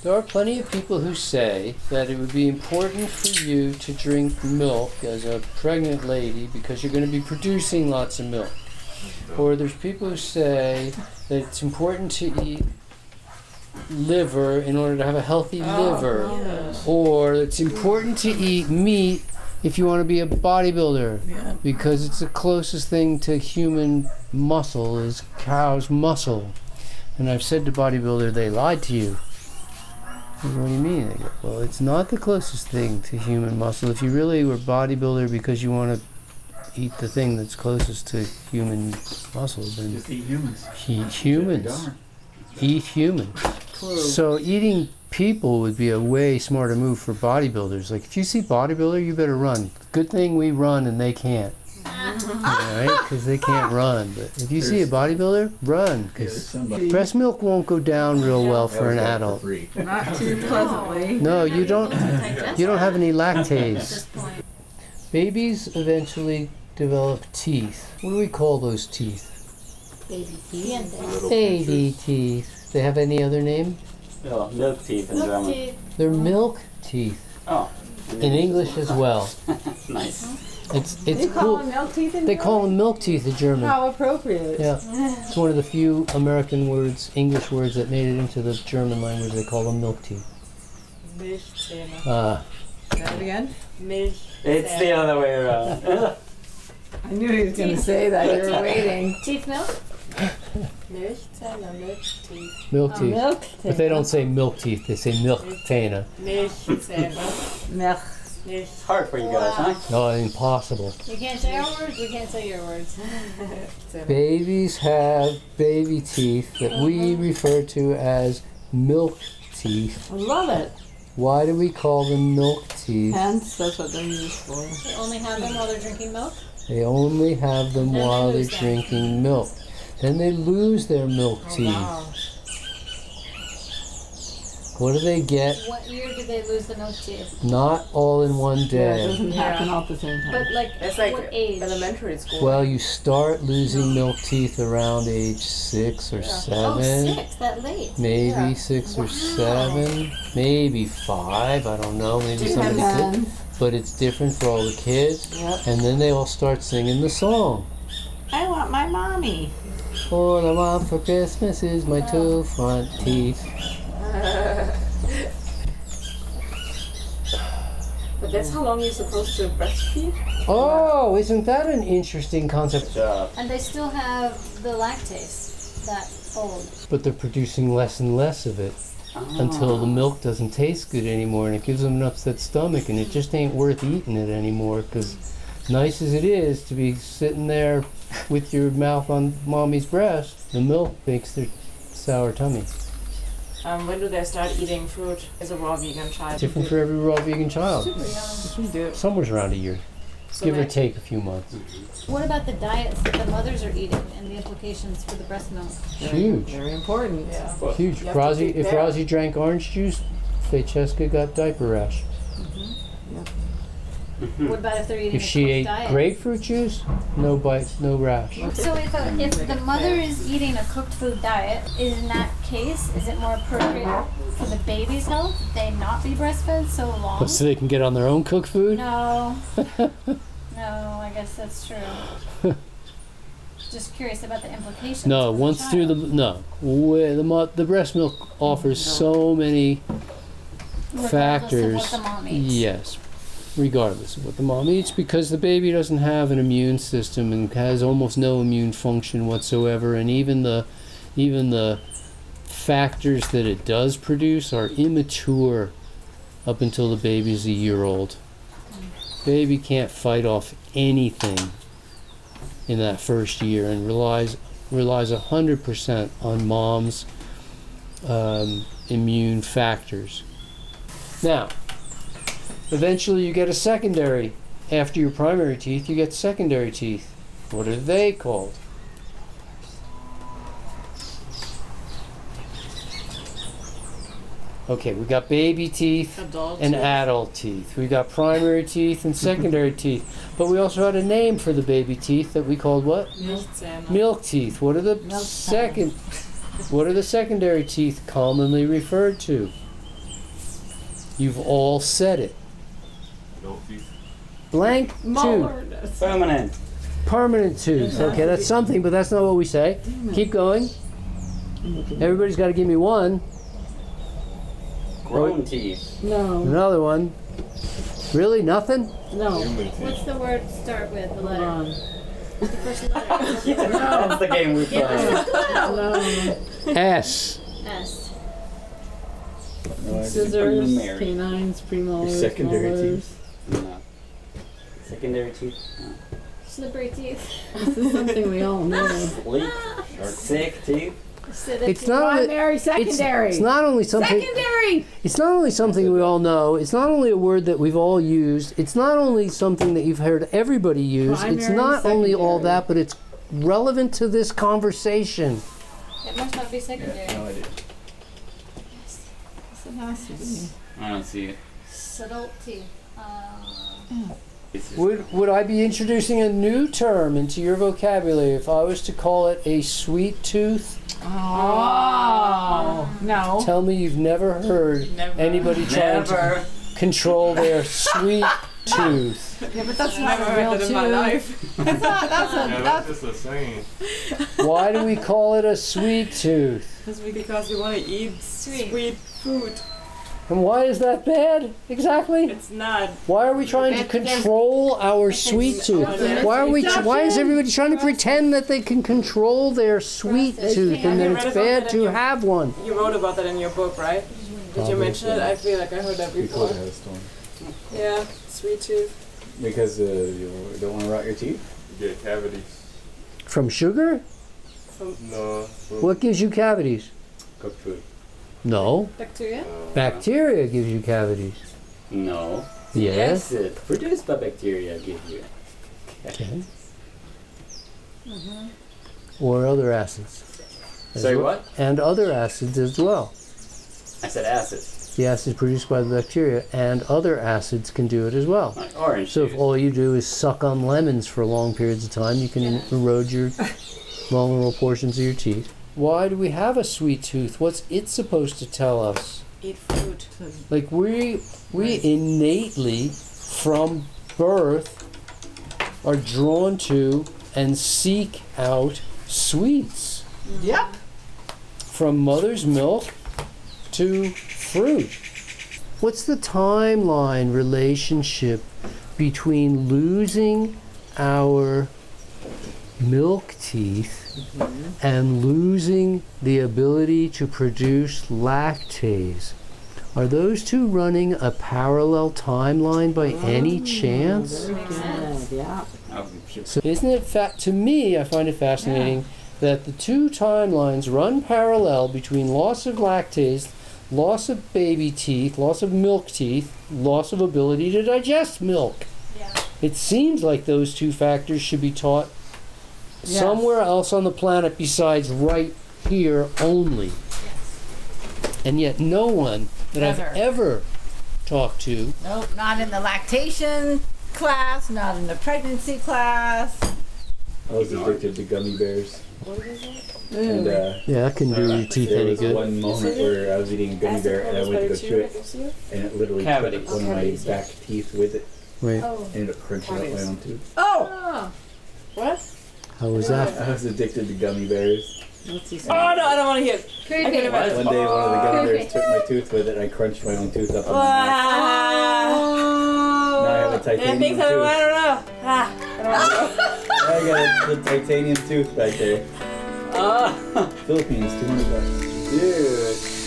There are plenty of people who say that it would be important for you to drink milk as a pregnant lady because you're going to be producing lots of milk. Or there's people who say that it's important to eat liver in order to have a healthy liver. Yes. Or it's important to eat meat if you want to be a bodybuilder because it's the closest thing to human muscle is cow's muscle. And I've said to bodybuilder, they lied to you. What do you mean? I go, well, it's not the closest thing to human muscle. If you really were bodybuilder because you want to eat the thing that's closest to human muscle, then just eat humans. Eat humans. Eat humans. True. So eating people would be a way smarter move for bodybuilders. Like if you see bodybuilder, you better run. Good thing we run and they can't. Right? Because they can't run. But if you see a bodybuilder, run. Because breast milk won't go down real well for an adult. Not too pleasantly. No, you don't have any lactase. Babies eventually develop teeth. What do we call those teeth? Baby teeth. Baby teeth. They have any other name? Oh, milk teeth in German. They're milk teeth. Oh. In English as well. Nice. It's They call cool. them milk teeth in They call them milk teeth in German. How appropriate. Yeah. It's one of the few American words, English words that made it into the German language. They call them milk teeth. Milchzähne. Say it again. Milchzähne. It's the other way around. I knew he was going to say that. You were waiting. Teeth milk? Milchzähne, milk teeth. Milk teeth. Milk But they don't say milk teeth, they say milk zähne. Milchzähne. Milk. It's hard for you guys, huh? No, impossible. You can't say our words, we can't say your words. Babies have baby teeth that we refer to as milk teeth. I love it. Why do we call them milk teeth? Hence, that's what they're used for. They only have them while they're drinking milk? They only have them Then they while they're lose them. drinking milk. Then they lose their milk teeth. Wow. What do they get? What year did they lose the milk teeth? Not all in one Yeah, it day. doesn't happen all at the same time. But like, It's like what age? elementary school. Well, you start losing milk teeth around age 6 or 7. Oh, 6, that late. Maybe Yeah. 6 or 7. Maybe 5. I don't know. Maybe somebody did. Depends. But it's different for all the kids. Yep. And then they all start singing the song. I want my mommy. All I want for Christmas is my 2 front teeth. But that's how long you're supposed to breastfeed? Oh, isn't that an interesting concept? Good job. And they still have the lactase that old. But they're producing less and less of it until the milk doesn't taste good anymore, and it gives them an upset stomach, and it just ain't worth eating it anymore, because nice as it is to be sitting there with your mouth on mommy's breast, the milk makes their sour tummy. When do they start eating fruit as a raw vegan child? Different for every raw vegan child. We do. Somewhere around a year, So give or like- take a few months. What about the diets that the mothers are eating and the implications for the breast milk? Huge, Very important. Yeah. huge. You have to Rosie, feed if them. Rosie drank orange juice, Francesca got diaper rash. What about if they're eating If a she cooked ate diet? grapefruit juice, no bite, no rash. So if the mother is eating a cooked food diet, in that case, is it more appropriate for the baby's health that they not be breastfed so long? So they can get on their own cooked food? No. No, I guess that's true. Just curious about the implications. No, for the once through the child. the breast milk offers so many Regardless of factors. what the mom eats. Yes, regardless of what the mom eats, because the baby doesn't have an immune system and has almost no immune function whatsoever, and even the factors that it does produce are immature up until the baby's a year old. Baby can't fight off anything in that first year and relies 100% on mom's immune factors. Now, eventually you get a secondary. After your primary teeth, you get secondary teeth. What are they called? Okay, we got baby teeth Adult and teeth. adult teeth. We got primary teeth and secondary teeth. But we also had a name for the baby teeth that we called what? Milchzähne. Milk teeth. What are the Milk second? What are the secondary teeth commonly referred to? You've all said it. Adult teeth. Blank tooth. Molar. Permanent. Permanent tooth. Okay, that's something, but that's not what we say. Keep going. Everybody's got to give me one. Grown teeth. No, Another one. Really? Nothing? no. Human teeth. What's the word start with? The Hold letter. on. The first letter. That's the game we play. No. S. S. Scissors, Numeric. canines, premolars, Secondary molars. No. Secondary teeth. No. Slippery teeth. This is something we all know. Sleep. Sick teeth. It's not only, Primary, secondary. it's not only something. Secondary. It's not only something we all know. It's not only a word that we've all used. It's not only something that you've heard everybody use. It's Primary, not only all secondary. that, but it's relevant to this conversation. It must not be secondary. No idea. Yes. Yes, it has to be. I don't see it. Subtlety. It's just Would I be introducing a new term into your vocabulary if I was to call it a sweet tooth? Oh. No. Tell me you've never heard Never. anybody trying to never. control their sweet tooth. Yeah, but that's I've not never a real heard that in my tooth. life. That's Yeah, that's just a saying. Why do we call it a sweet tooth? Because we want to eat sweet food. And why is that bad? Exactly. It's not. Why are we trying to control our sweet tooth? Why are we? Why is everybody trying to pretend that they can control their sweet tooth and that it's bad to have one? You wrote about that in your book, right? Did you mention it? I feel like I heard that before. Because it has stone. Yeah, sweet tooth. Because you don't want to rot your teeth? You get cavities. From sugar? No. What gives you cavities? Cooked food. No. Bacteria? Bacteria gives you cavities. No. Yes. Acid produced by bacteria gives you. Okay. Or other acids. As Sorry, well- what? And other acids as well. I said acid. The acid produced by the bacteria and other acids can do it as well. Like orange So if juice. all you do is suck on lemons for long periods of time, you can erode your vulnerable portions of your teeth. Why do we have a sweet tooth? What's it supposed to tell us? Eat fruit. Like we innately from birth are drawn to and seek out sweets. Yep. From mother's milk to fruit. What's the timeline relationship between losing our milk teeth and losing the ability to produce lactase? Are those two running a parallel timeline by any chance? Very good. Yeah. That would be pure. So isn't it to me, I find it fascinating that the two timelines run parallel between loss of lactase, loss of baby teeth, loss of milk teeth, loss of ability to digest milk. Yeah. It seems like those two factors should be taught somewhere else on the planet besides right here only. And yet no one that I've Ever. ever talked to Nope, not in the lactation class, not in the pregnancy class. I was addicted to gummy bears. What is it? And yeah, that can do your teeth there any was good. one moment where I was eating a gummy bear and I went to go chew it, and it literally Cavities. took one of my Cavities, yeah. back teeth with it. Wait, Oh. I ended up crunching out my Cavities. own tooth. Oh! What? how was that? I was addicted to gummy bears. Let's see Oh some. no, I don't want to hear it. I Creepy. can imagine. One day one of the gummy Creepy. bears took my tooth with it and I crunched my own tooth up in my mouth. Wow. Now I have a Yeah, I titanium think tooth. so. I don't know. I don't know. I got the titanium tooth back there. Ah, Philippines, $200. dude.